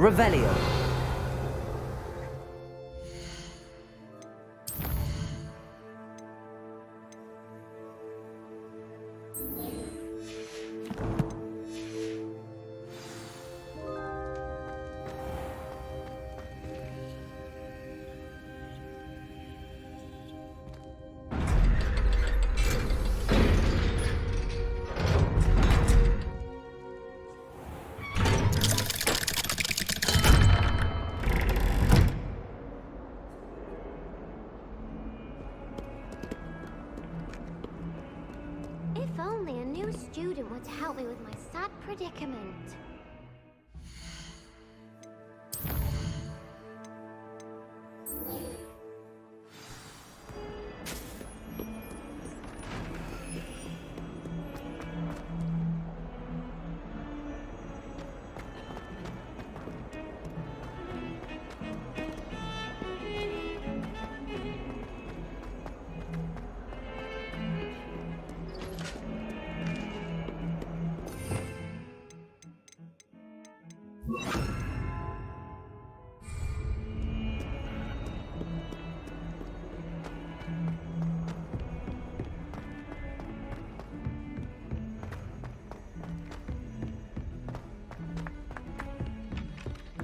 Revelio. If only a new student would help me with my sad predicament.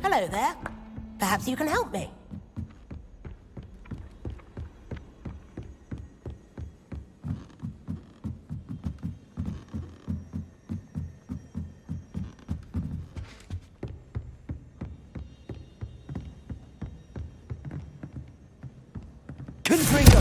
Hello there. Perhaps you can help me. Confringo.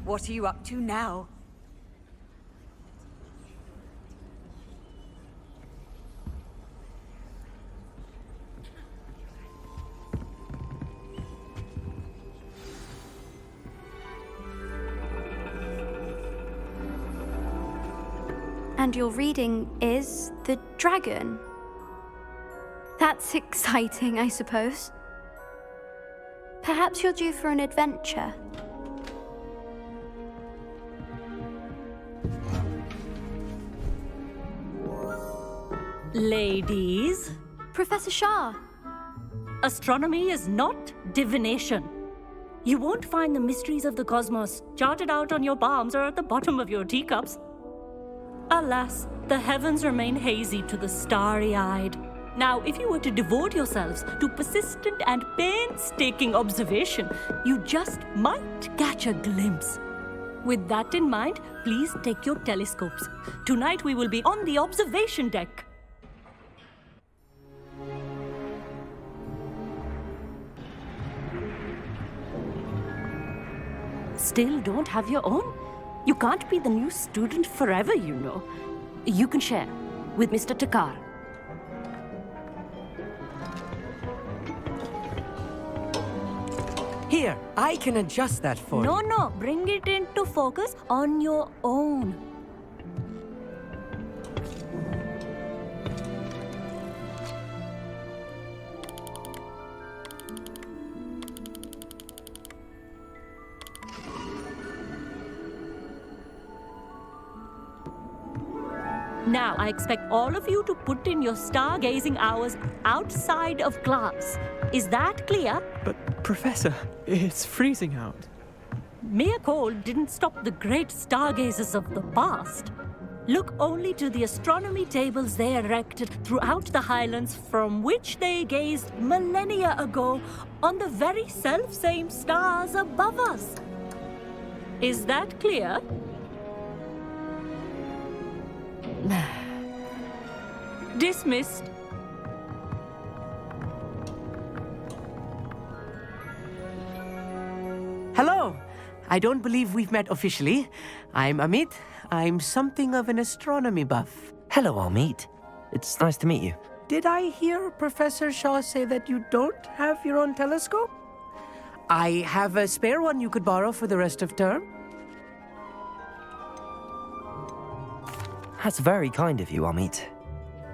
What are you up to now? And your reading is the dragon. That's exciting, I suppose. Perhaps you're due for an adventure. Ladies, Professor Shah. astronomy is not divination. You won't find the mysteries of the cosmos charted out on your palms or at the bottom of your teacups. Alas, the heavens remain hazy to the starry-eyed. Now, if you were to devote yourselves to persistent and painstaking observation, you just might catch a glimpse. With that in mind, please take your telescopes. Tonight we will be on the observation deck. Still don't have your own? You can't be the new student forever, you know. You can share with Mr. Takar. Here, I can adjust that for you. No, bring it into focus on your own. Now, I expect all of you to put in your stargazing hours outside of class. Is that clear? But, Professor, it's freezing out. Mere cold didn't stop the great stargazers of the past. Look only to the astronomy tables they erected throughout the Highlands from which they gazed millennia ago on the very self-same stars above us. Is that clear? Dismissed. Hello. I don't believe we've met officially. I'm Amit. I'm something of an astronomy buff. Hello, Amit. It's nice to meet you. did I hear Professor Shaw say that you don't have your own telescope? I have a spare one you could borrow for the rest of term. That's very kind of you, Amit.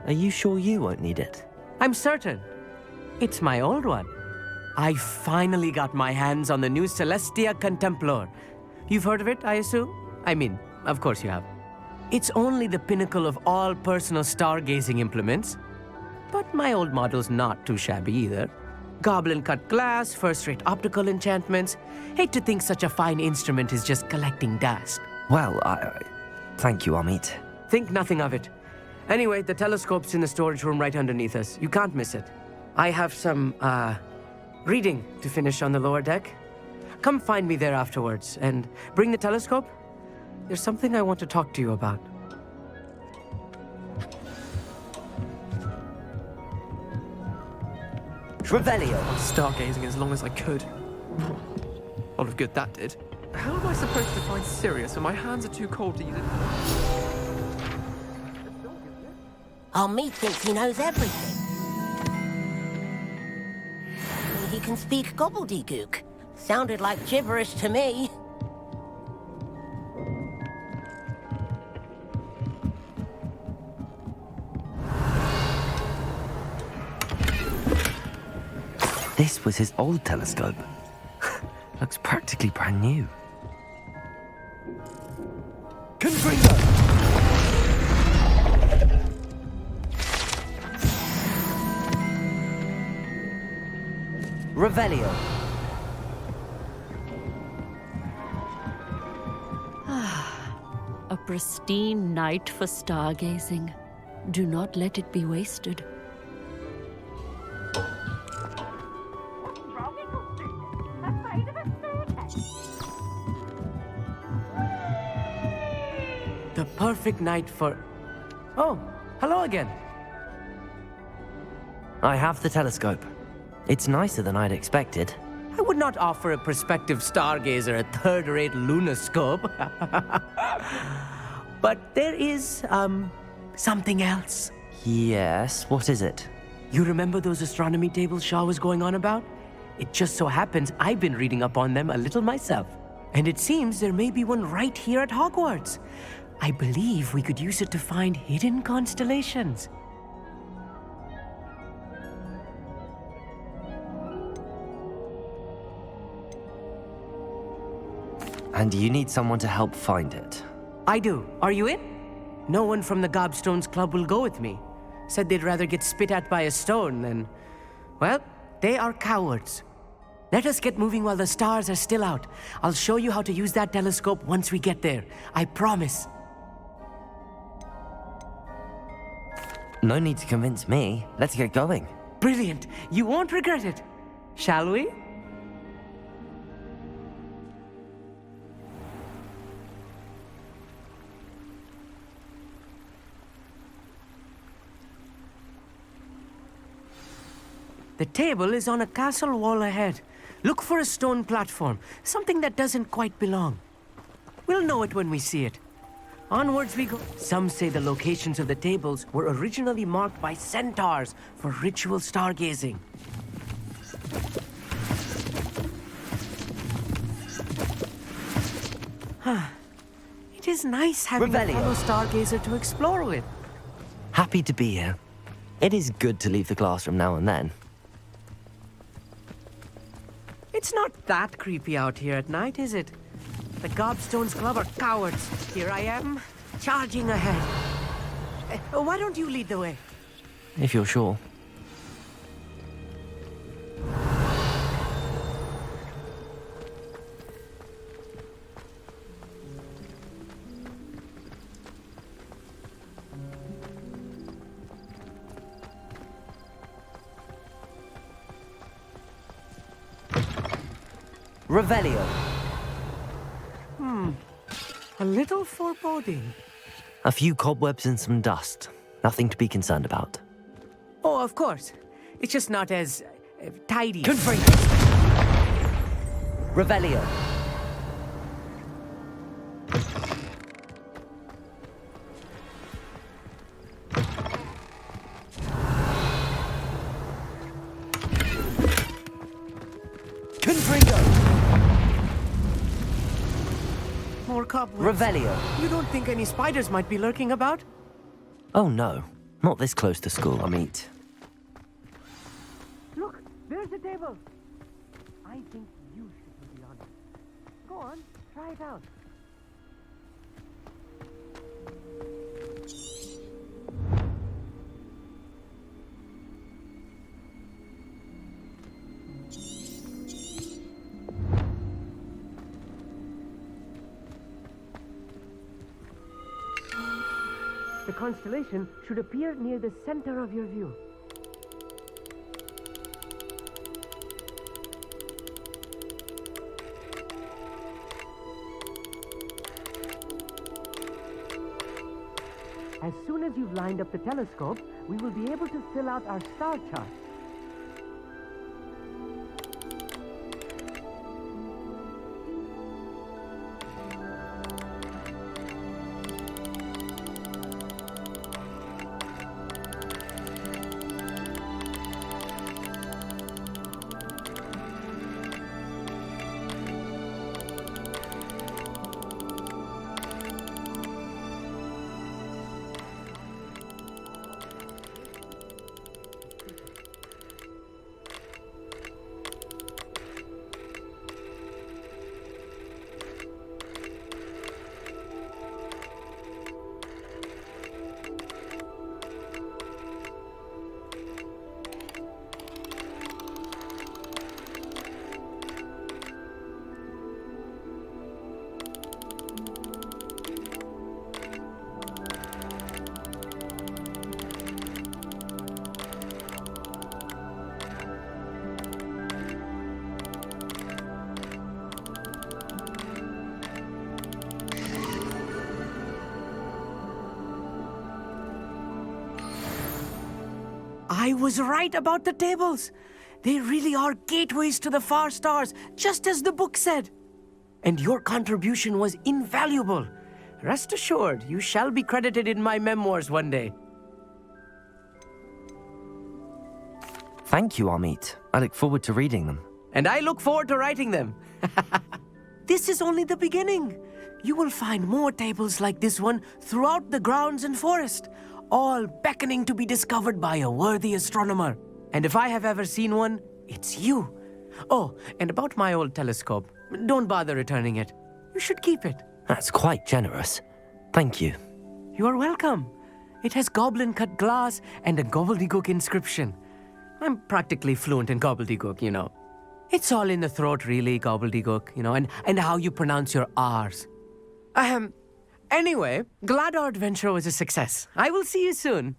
Are you sure you won't need it? I'm certain. It's my old one. I finally got my hands on the new Celestia Contemplar. You've heard of it, I assume? I mean, of course you have. It's only the pinnacle of all personal stargazing implements. But my old model's not too shabby either. Goblin-cut glass, first-rate optical enchantments. Hate to think such a fine instrument is just collecting dust. Well, thank you, Amit. Think nothing of it. Anyway, the telescope's in the storage room right underneath us. You can't miss it. I have some, reading to finish on the lower deck. Come find me there afterwards, and bring the telescope. There's something I want to talk to you about. Revelio! Stargazing as long as I could. A lot of good that did. How am I supposed to find Sirius when my hands are too cold to use it? Amit thinks he knows everything. He can speak gobbledygook. Sounded like gibberish to me. This was his old telescope. Looks practically brand new. Confringo! Revelio. A pristine night for stargazing. Do not let it be wasted. The perfect night for... Oh, hello again. I have the telescope. It's nicer than I'd expected. I would not offer a prospective stargazer a third-rate lunoscope. But there is, something else. Yes, what is it? You remember those astronomy tables Shaw was going on about? It just so happens I've been reading up on them a little myself. And it seems there may be one right here at Hogwarts. I believe we could use it to find hidden constellations. And you need someone to help find it. I do. Are you in? No one from the Gobstones Club will go with me. Said they'd rather get spit at by a stone than... Well, they are cowards. Let us get moving while the stars are still out. I'll show you how to use that telescope once we get there. I promise. No need to convince me. Let's get going. Brilliant. You won't regret it. Shall we? The table is on a castle wall ahead. Look for a stone platform, something that doesn't quite belong. We'll know it when we see it. Onwards we go. Some say the locations of the tables were originally marked by centaurs for ritual stargazing. It is nice having a fellow stargazer to explore with. Happy to be here. It is good to leave the classroom now and then. It's not that creepy out here at night, is it? The Gobstones Club are cowards. Here I am, charging ahead. Why don't you lead the way? If you're sure. Revelio. A little foreboding. A few cobwebs and some dust. Nothing to be concerned about. Oh, of course. It's just not as tidy. Confringo. Revelio. cobwebs. Revelio. You don't think any spiders might be lurking about? Oh no, not this close to school, Amit. Look, there's a table. I think you should be on it. Go on, try it out. The constellation should appear near the center of your view. As soon as you've lined up the telescope, we will be able to fill out our star chart. I was right about the tables. They really are gateways to the far stars, just as the book said. And your contribution was invaluable. Rest assured, you shall be credited in my memoirs one day. Thank you, Amit. I look forward to reading them. And I look forward to writing them. This is only the beginning. You will find more tables like this one throughout the grounds and forest, all beckoning to be discovered by a worthy astronomer. And if I have ever seen one, it's you. Oh, and about my old telescope, don't bother returning it. You should keep it. That's quite generous. Thank you. You are welcome. It has goblin-cut glass and a gobbledygook inscription. I'm practically fluent in gobbledygook, you know. It's all in the throat, really, gobbledygook, you know, and how you pronounce your R's. Anyway, glad our adventure was a success. I will see you soon.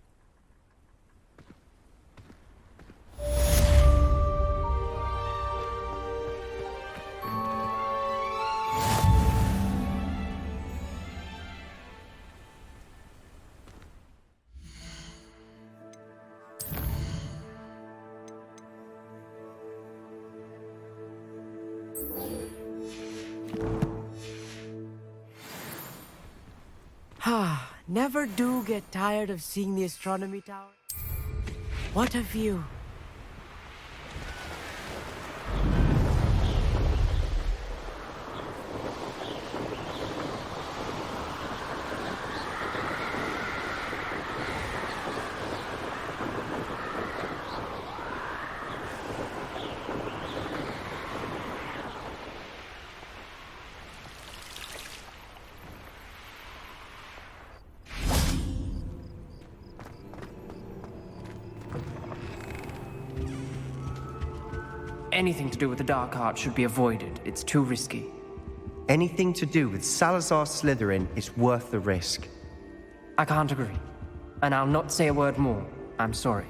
Never do get tired of seeing the astronomy tower. What a view. Anything to do with the dark art should be avoided. It's too risky. Anything to do with Salazar Slytherin is worth the risk. I can't agree. And I'll not say a word more. I'm sorry.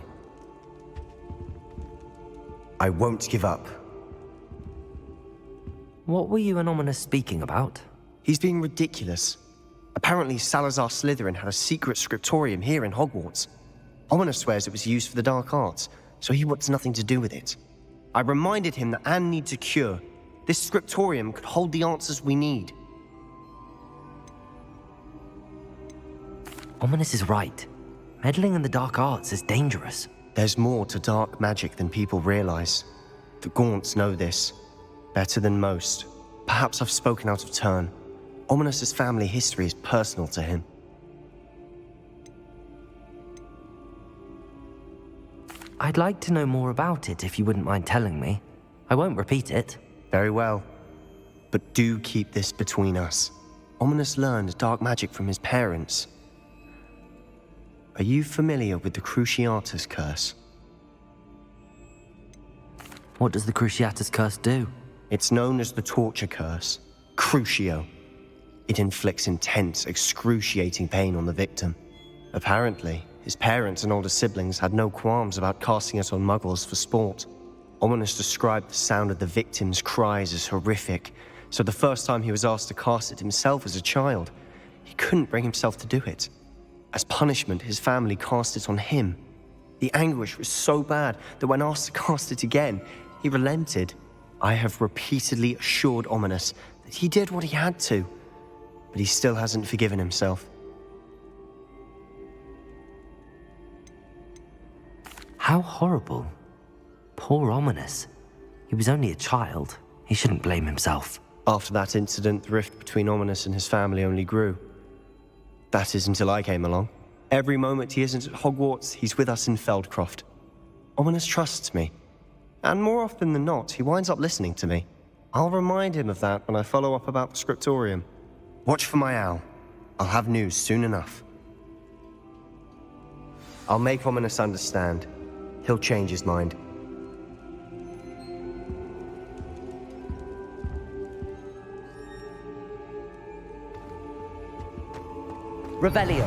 I won't give up. What were you and Ominous speaking about? He's being ridiculous. Apparently Salazar Slytherin had a secret scriptorium here in Hogwarts. Ominous swears it was used for the dark arts, so he wants nothing to do with it. I reminded him that Anne needs a cure. This scriptorium could hold the answers we need. Ominous is right. Meddling in the dark arts is dangerous. There's more to dark magic than people realize. The Gaunts know this better than most. Perhaps I've spoken out of turn. Ominous's family history is personal to him. I'd like to know more about it if you wouldn't mind telling me. I won't repeat it. Very well. But do keep this between us. Ominous learned dark magic from his parents. Are you familiar with the Cruciatus Curse? What does the Cruciatus Curse do? It's known as the Torture Curse, Crucio. It inflicts intense, excruciating pain on the victim. Apparently, his parents and older siblings had no qualms about casting it on muggles for sport. Ominous described the sound of the victim's cries as horrific, so the first time he was asked to cast it himself as a child, he couldn't bring himself to do it. As punishment, his family cast it on him. The anguish was so bad that when asked to cast it again, he relented. I have repeatedly assured Ominous that he did what he had to, but he still hasn't forgiven himself. How horrible. Poor Ominous. He was only a child. He shouldn't blame himself. After that incident, the rift between Ominous and his family only grew. That is until I came along. Every moment he isn't at Hogwarts, he's with us in Feldcroft. Ominous trusts me. And more often than not, he winds up listening to me. I'll remind him of that when I follow up about the scriptorium. Watch for my owl. I'll have news soon enough. I'll make Ominous understand. He'll change his mind. Revelio.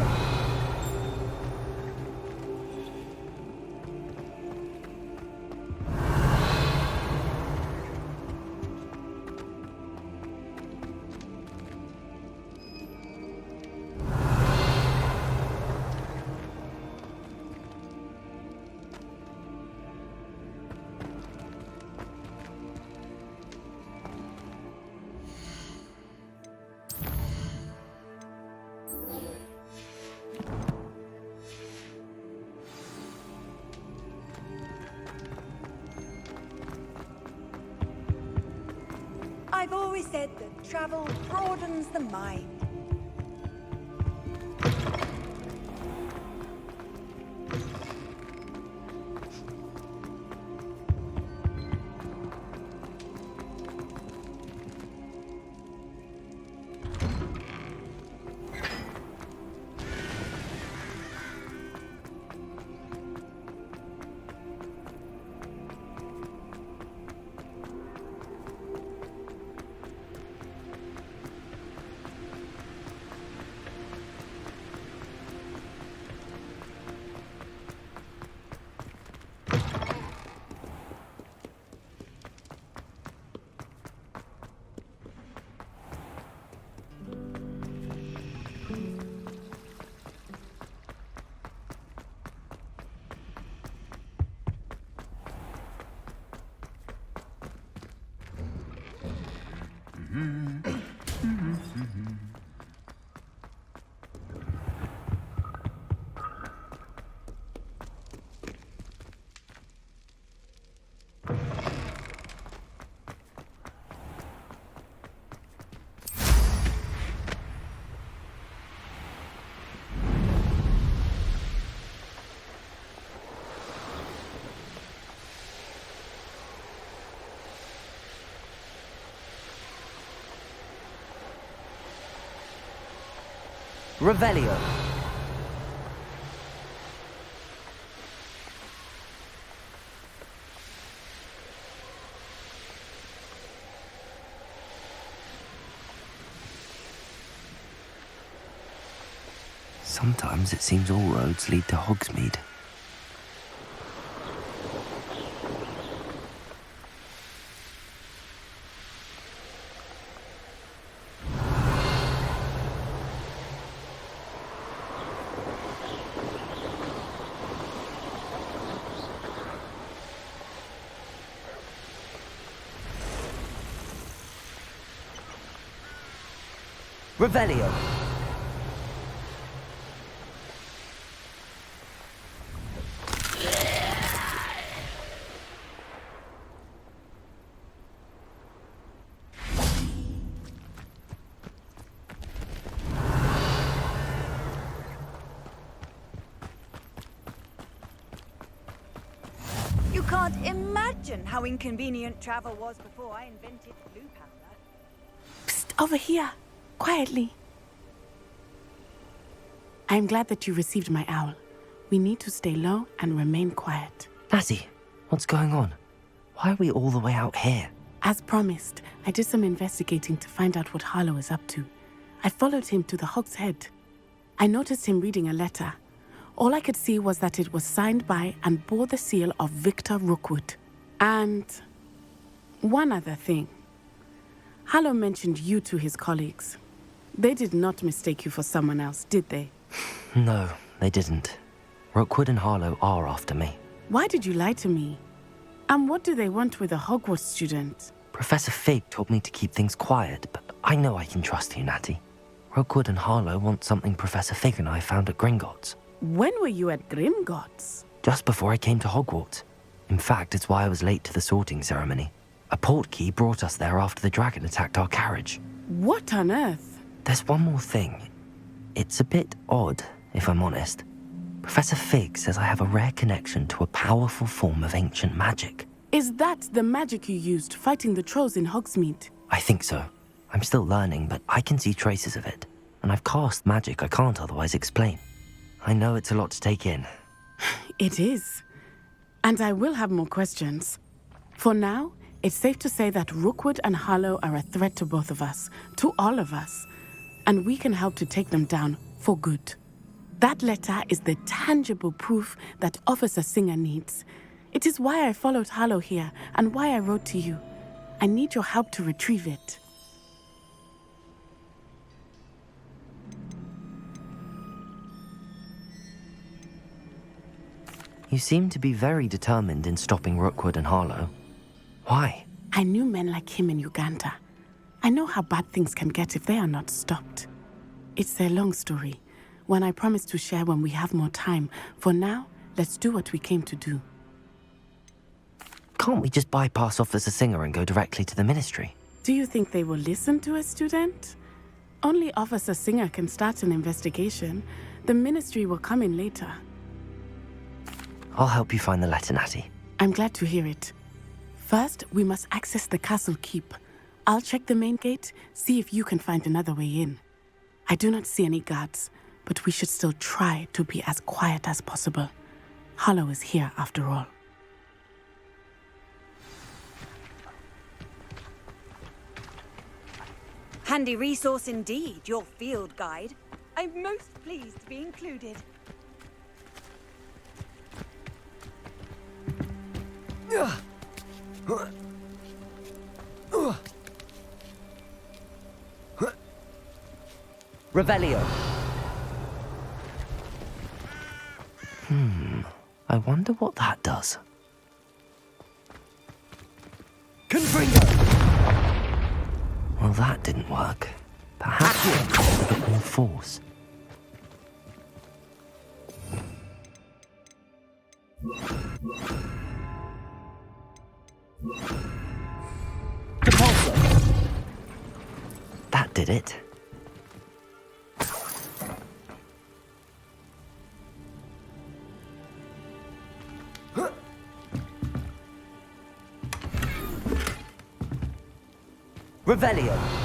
I've always said that travel broadens the mind. Revelio. Sometimes it seems all roads lead to Hogsmeade. Revelio. You can't imagine how inconvenient travel was before I invented blue powder. Psst, over here. Quietly. I'm glad that you received my owl. We need to stay low and remain quiet. Natty, what's going on? Why are we all the way out here? As promised, I did some investigating to find out what Harlow is up to. I followed him to the Hog's Head. I noticed him reading a letter. All I could see was that it was signed by and bore the seal of Victor Rookwood. And one other thing. Harlow mentioned you to his colleagues. They did not mistake you for someone else, did they? No, they didn't. Rookwood and Harlow are after me. Why did you lie to me? And what do they want with a Hogwarts student? Professor Fig told me to keep things quiet, but I know I can trust you, Natty. Rookwood and Harlow want something Professor Fig and I found at Gringotts. When were you at Gringotts? Just before I came to Hogwarts. In fact, it's why I was late to the sorting ceremony. A Portkey brought us there after the dragon attacked our carriage. What on earth? There's one more thing. It's a bit odd, if I'm honest. Professor Fig says I have a rare connection to a powerful form of ancient magic. Is that the magic you used fighting the trolls in Hogsmeade? I think so. I'm still learning, but I can see traces of it. And I've cast magic I can't otherwise explain. I know it's a lot to take in. It is. And I will have more questions. For now, it's safe to say that Rookwood and Harlow are a threat to both of us, to all of us. And we can help to take them down for good. That letter is the tangible proof that Officer Singer needs. It is why I followed Harlow here and why I wrote to you. I need your help to retrieve it. You seem to be very determined in stopping Rookwood and Harlow. Why? I knew men like him in Uganda. I know how bad things can get if they are not stopped. It's a long story, one I promise to share when we have more time. For now, let's do what we came to do. Can't we just bypass Officer Singer and go directly to the Ministry? Do you think they will listen to a student? Only Officer Singer can start an investigation. The Ministry will come in later. I'll help you find the letter, Natty. I'm glad to hear it. First, we must access the castle keep. I'll check the main gate, see if you can find another way in. I do not see any guards, but we should still try to be as quiet as possible. Harlow is here after all. Handy resource indeed, your field guide. I'm most pleased to be included. Revelio. I wonder what that does. Confringo. Well, that didn't work. Perhaps with a bit more force. That did it. Revelio.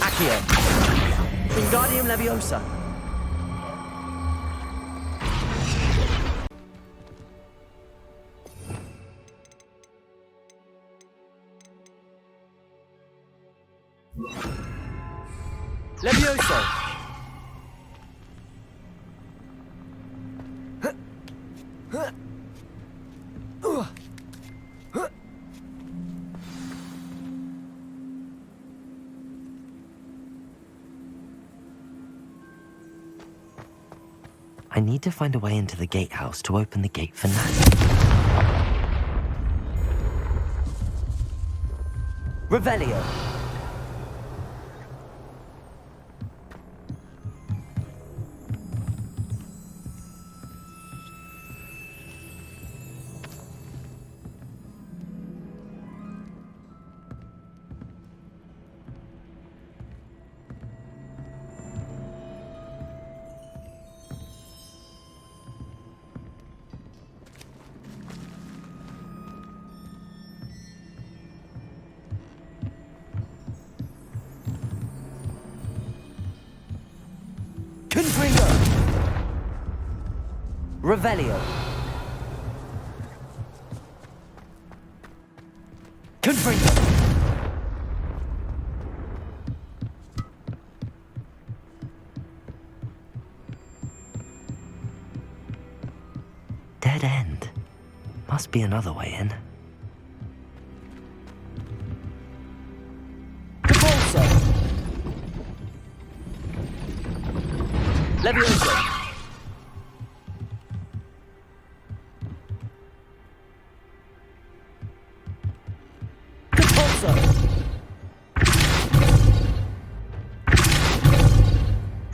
Accio. Wingardium Leviosa. Levioso. need to find a way into the gatehouse to open the gate for Natty. Revelio. Revelio. Confringo. Dead end. Must be another way in. Capulso. Levioso.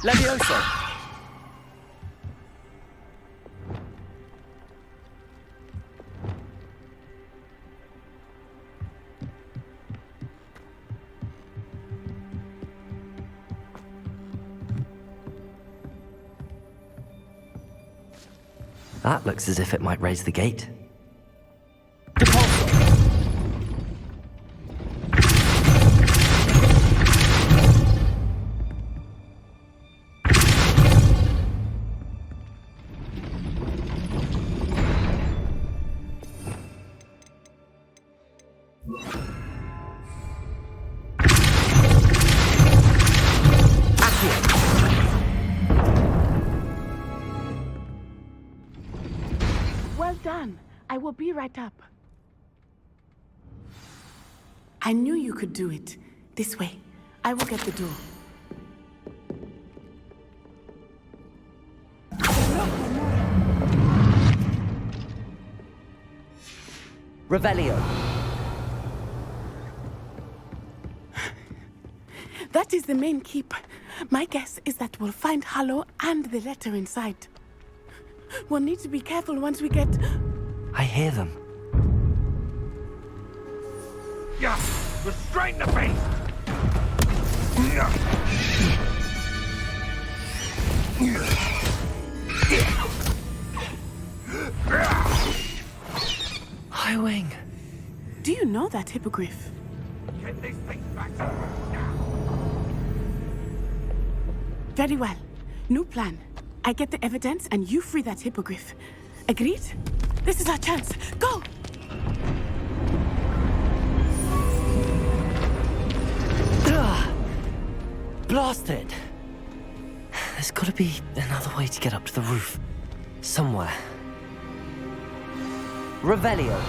Levioso. That looks as if it might raise the gate. Well done. I will be right up. I knew you could do it. This way. I will get the door. Revelio. That is the main keep. My guess is that we'll find Hollow and the letter inside. We'll need to be careful once we get... I hear them. Yeah, restrain the beast! Highwing. Do you know that hippogriff? Get these things back. Very well. New plan. I get the evidence and you free that hippogriff. Agreed? This is our chance. Go! Blasted! There's gotta be another way to get up to the roof. Somewhere. Revelio.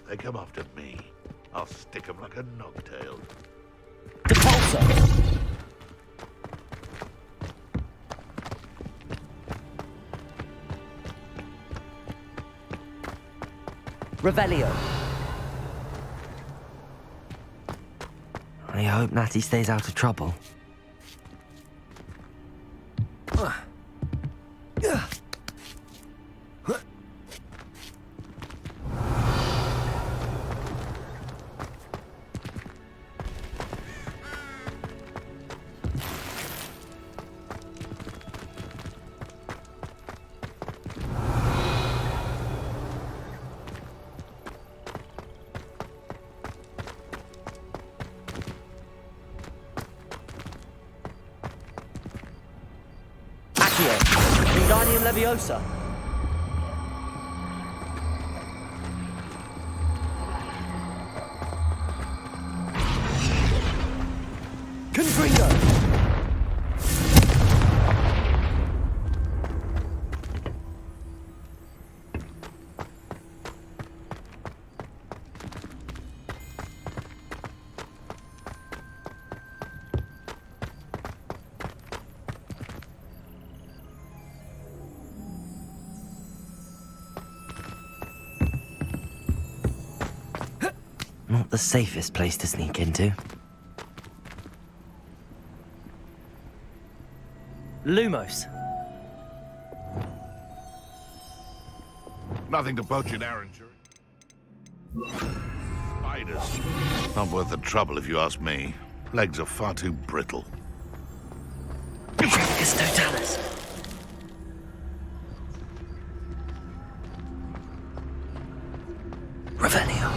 They come after me. I'll stick them like a nogtail. Depulso. Revelio. I hope Natty stays out of trouble. Wingardium Leviosa. Confringo. Not the safest place to sneak into. Lumos. Nothing to poach in Arrangery. Spiders. Not worth the trouble if you ask me. Legs are far too brittle. Francus totalis. Revelio.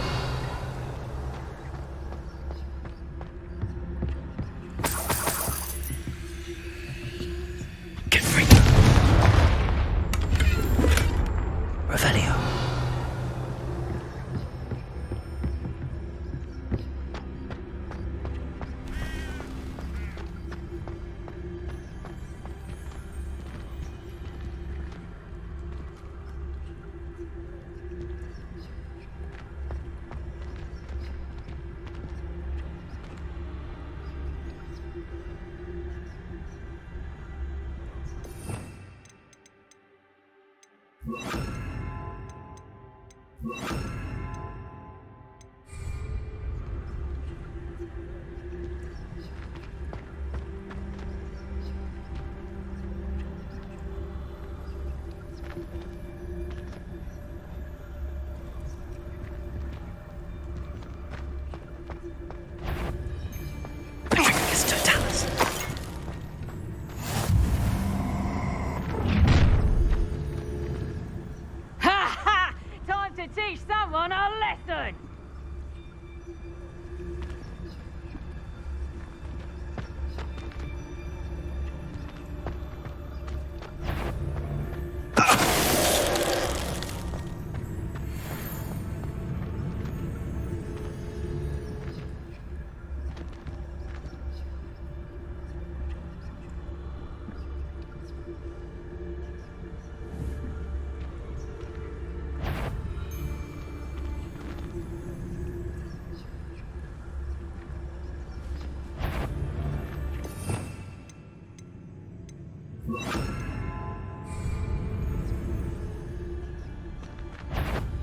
Get free. Revelio. Francus totalis. Ha ha! Time to teach someone a lesson!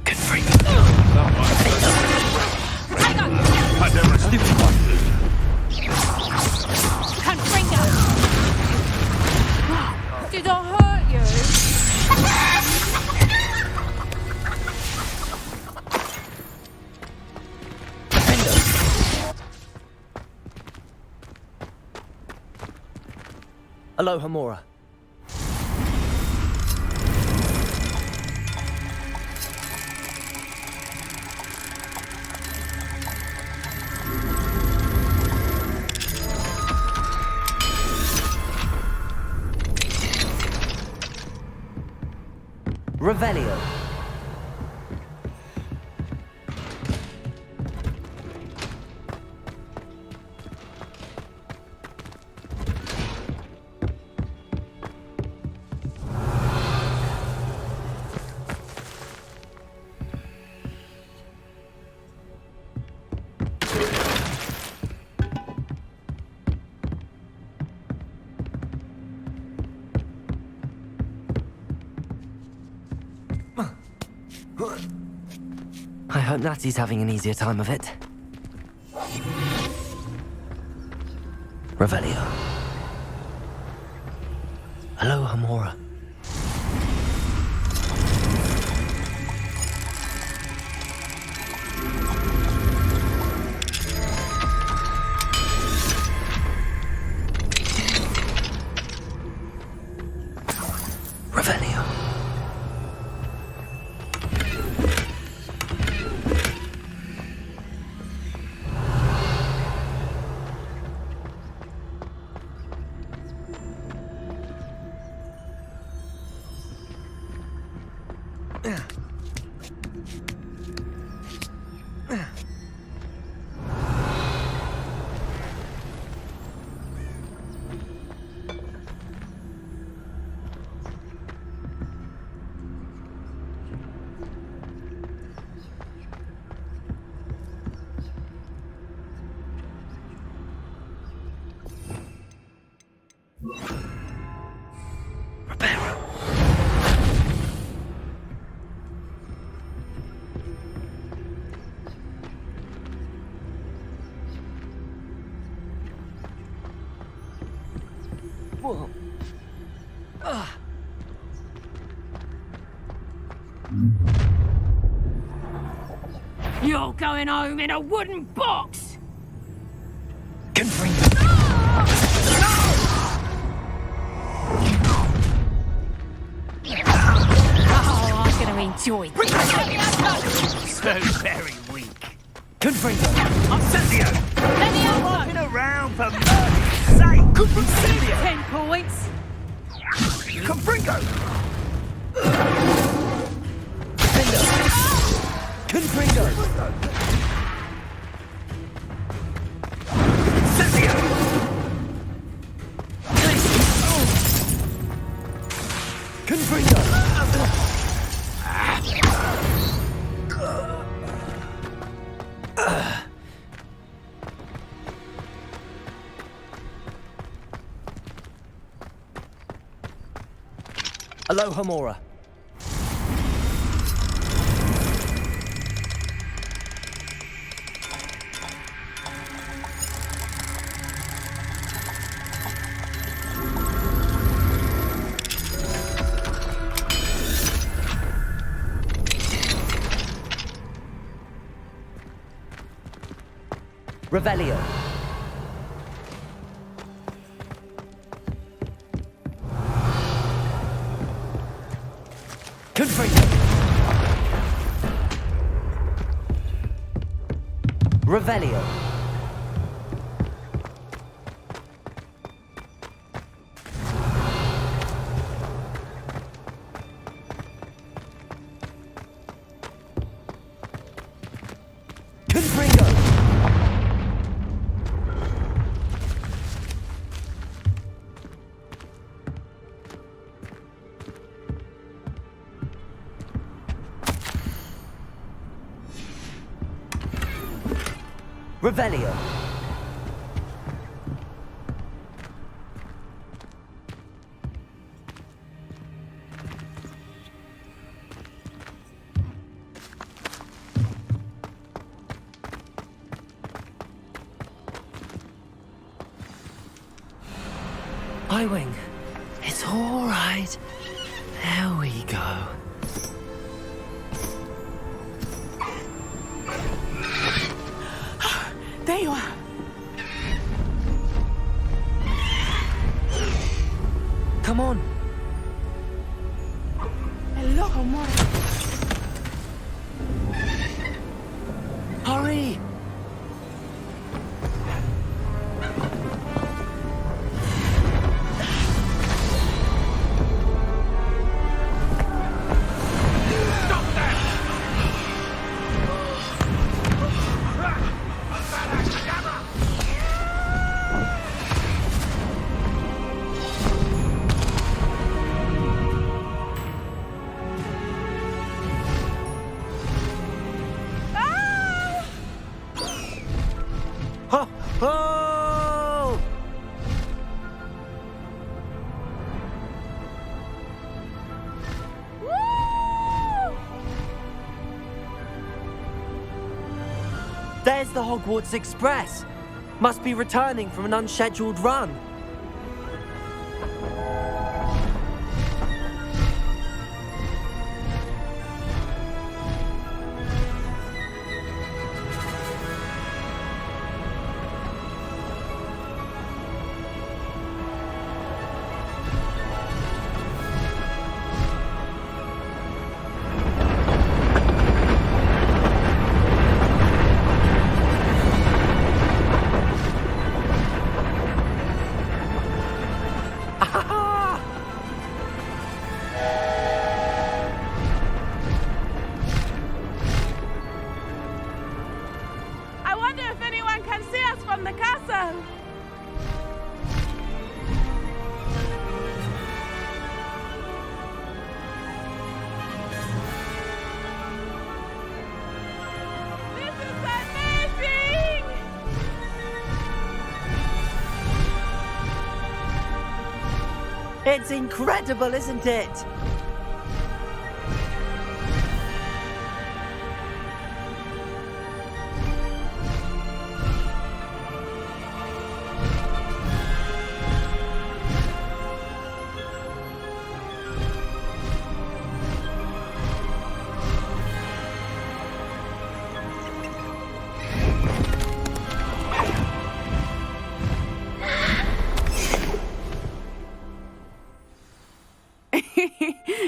Get free. Did I hurt you? Aloha Mora. Revelio. I hope Natty's having an easier time of it. Revelio. Aloha Mora. Revelio. You're going home in a wooden box! Confringo! Oh, I'm gonna enjoy this. So very weak. Confringo! Incendio! Let me have Walking around for mercy's sake! Incendio! 10 points. Confringo! Confringo! Incendio! Confringo! Aloha Mora. Revelio. Confringo. Revelio. Confringo. Revelio. I-Wing, it's all right. There we go. There you are. Come on. Aloha Mora. Hurry! Ho! Ho! There's the Hogwarts Express. Must be returning from an unscheduled run. I wonder if anyone can see us from the castle. This is amazing! It's incredible, isn't it?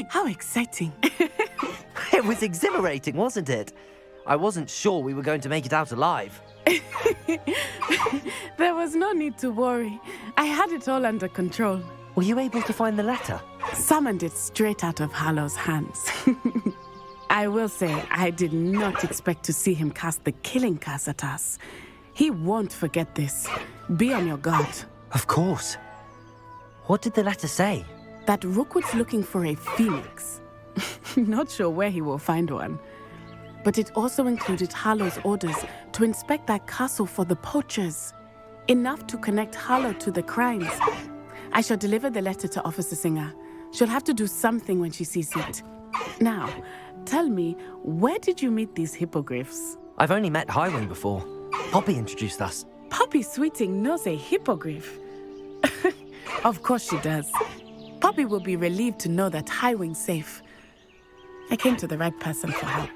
How exciting. It was exhilarating, wasn't it? I wasn't sure we were going to make it out alive. There was no need to worry. I had it all under control. Were you able to find the letter? Summoned it straight out of Hallow's hands. I will say, I did not expect to see him cast the killing curse at us. He won't forget this. Be on your guard. Of course. What did the letter say? That Rookwood's looking for a phoenix. Not sure where he will find one. But it also included Hallow's orders to inspect that castle for the poachers. Enough to connect Hallow to the crimes. I shall deliver the letter to Officer Singer. She'll have to do something when she sees it. Now, tell me, where did you meet these hippogriffs? I've only met Highwing before. Poppy introduced us. Poppy Sweeting knows a hippogriff. Of course she does. Poppy will be relieved to know that Highwing's safe. I came to the right person for help.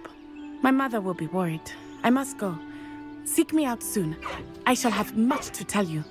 My mother will be worried. I must go. Seek me out soon. I shall have much to tell you.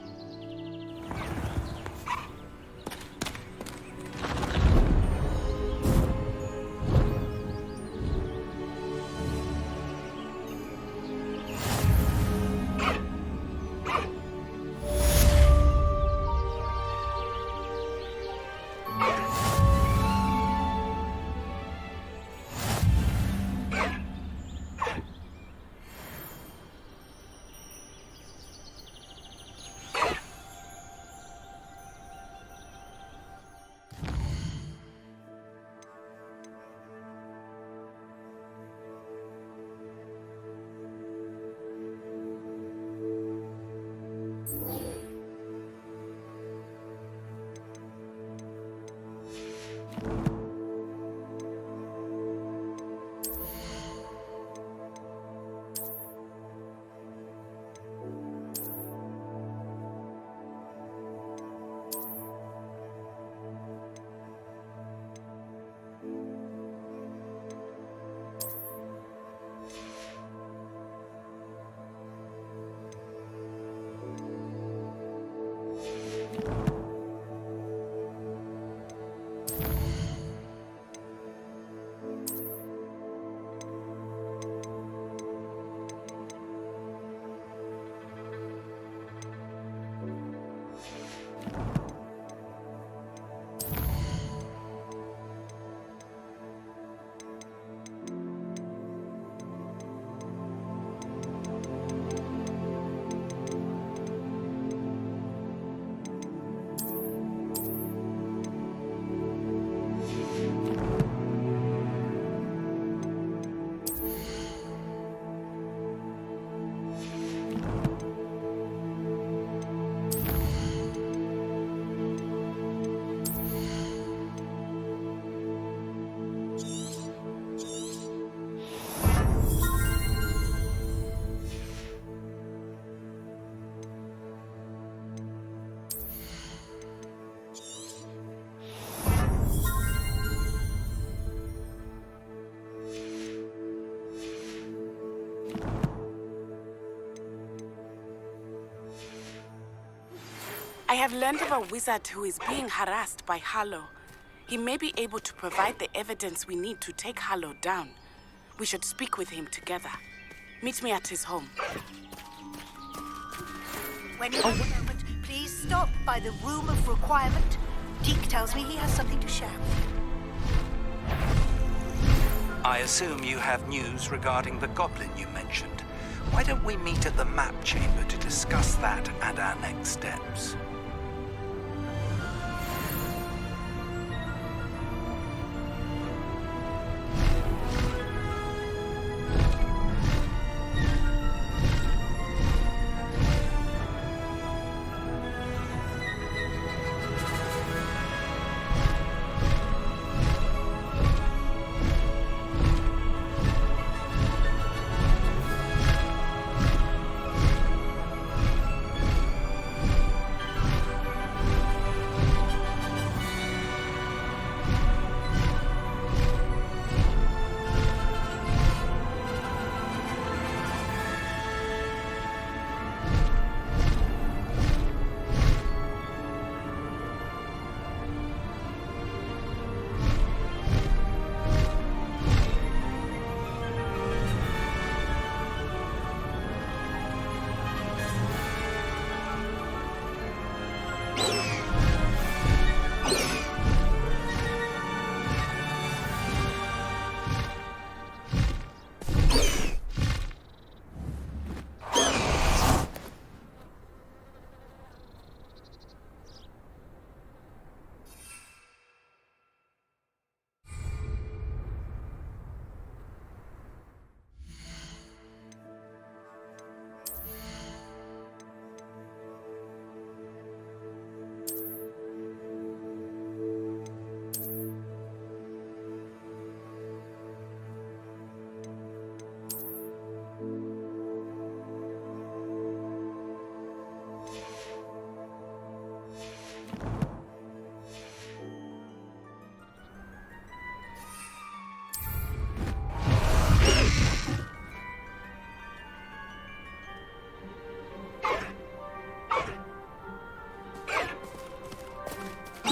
I have learned of a wizard who is being harassed by Hallow. He may be able to provide the evidence we need to take Hallow down. We should speak with him together. Meet me at his home. When you have a moment, please stop by the room of requirement. Deke tells me he has something to share with you. I assume you have news regarding the goblin you mentioned. Why don't we meet at the map chamber to discuss that and our next steps?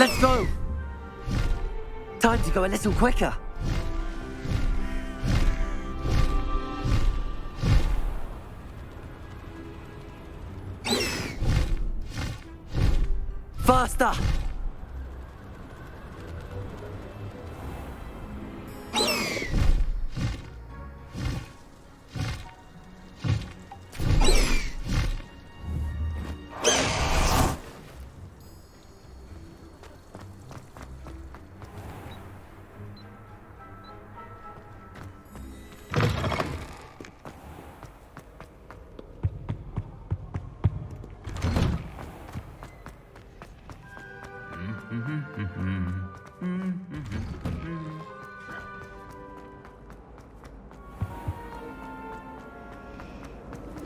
Let's go! Time to go a little quicker. Faster!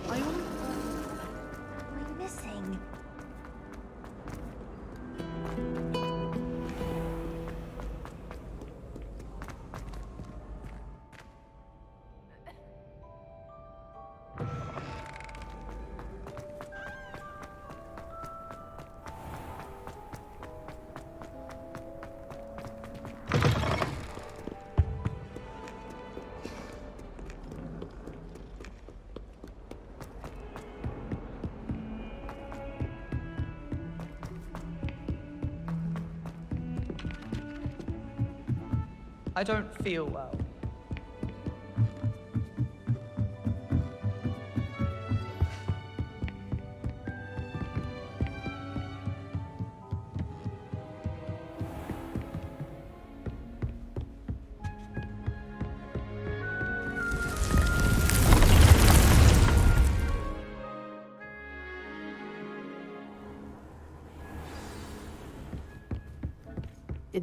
What are you missing? I don't feel well.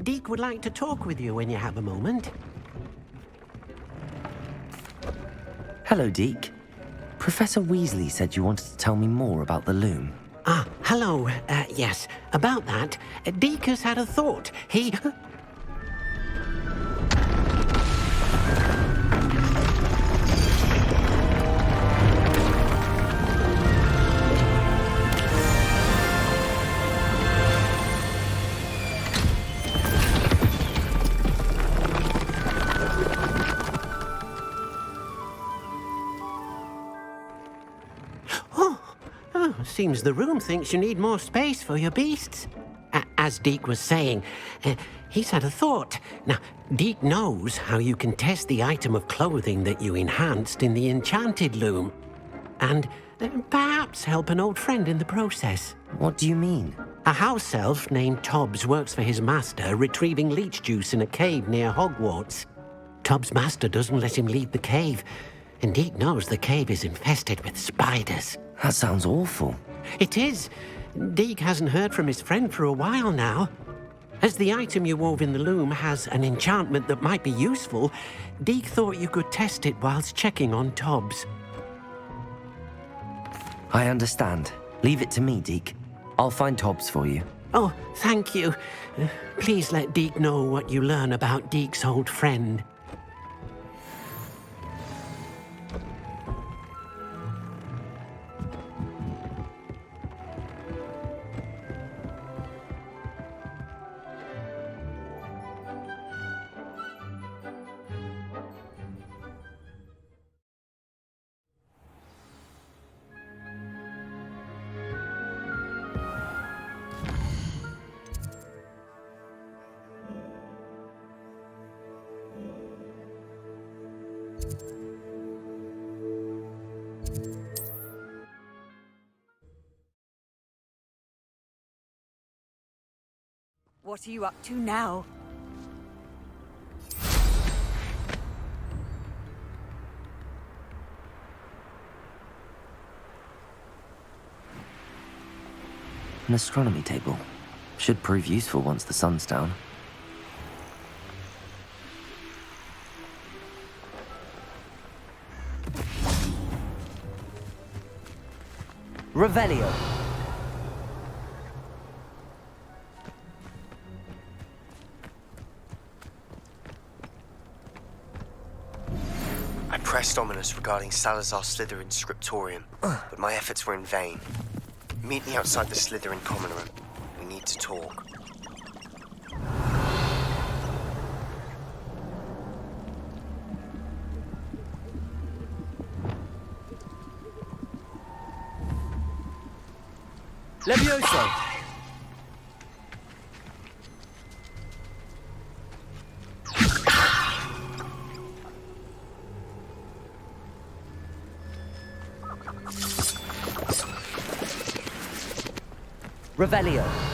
Deke would like to talk with you when you have a moment. Hello, Deke. Professor Weasley said you wanted to tell me more about the loom. Ah, hello. Yes, about that. Deke has had a thought. He... Seems the room thinks you need more space for your beasts. As Deke was saying, he's had a thought. Now, Deke knows how you can test the item of clothing that you enhanced in the enchanted loom. And perhaps help an old friend in the process. What do you mean? A house elf named Tobbs works for his master, retrieving leech juice in a cave near Hogwarts. Tobbs' master doesn't let him leave the cave, and Deke knows the cave is infested with spiders. That sounds awful. It is. Deke hasn't heard from his friend for a while now. As the item you wove in the loom has an enchantment that might be useful, Deke thought you could test it whilst checking on Tobbs. I understand. Leave it to me, Deke. I'll find Tobbs for you. Oh, thank you. Please let Deke know what you learn about Deke's old friend. What are you up to now? An astronomy table. Should prove useful once the sun's down. Revelio. I pressed Ominous regarding Salazar Slytherin's scriptorium, but my efforts were in vain. Meet me outside the Slytherin common room. We need to talk. Levioso! Revelio.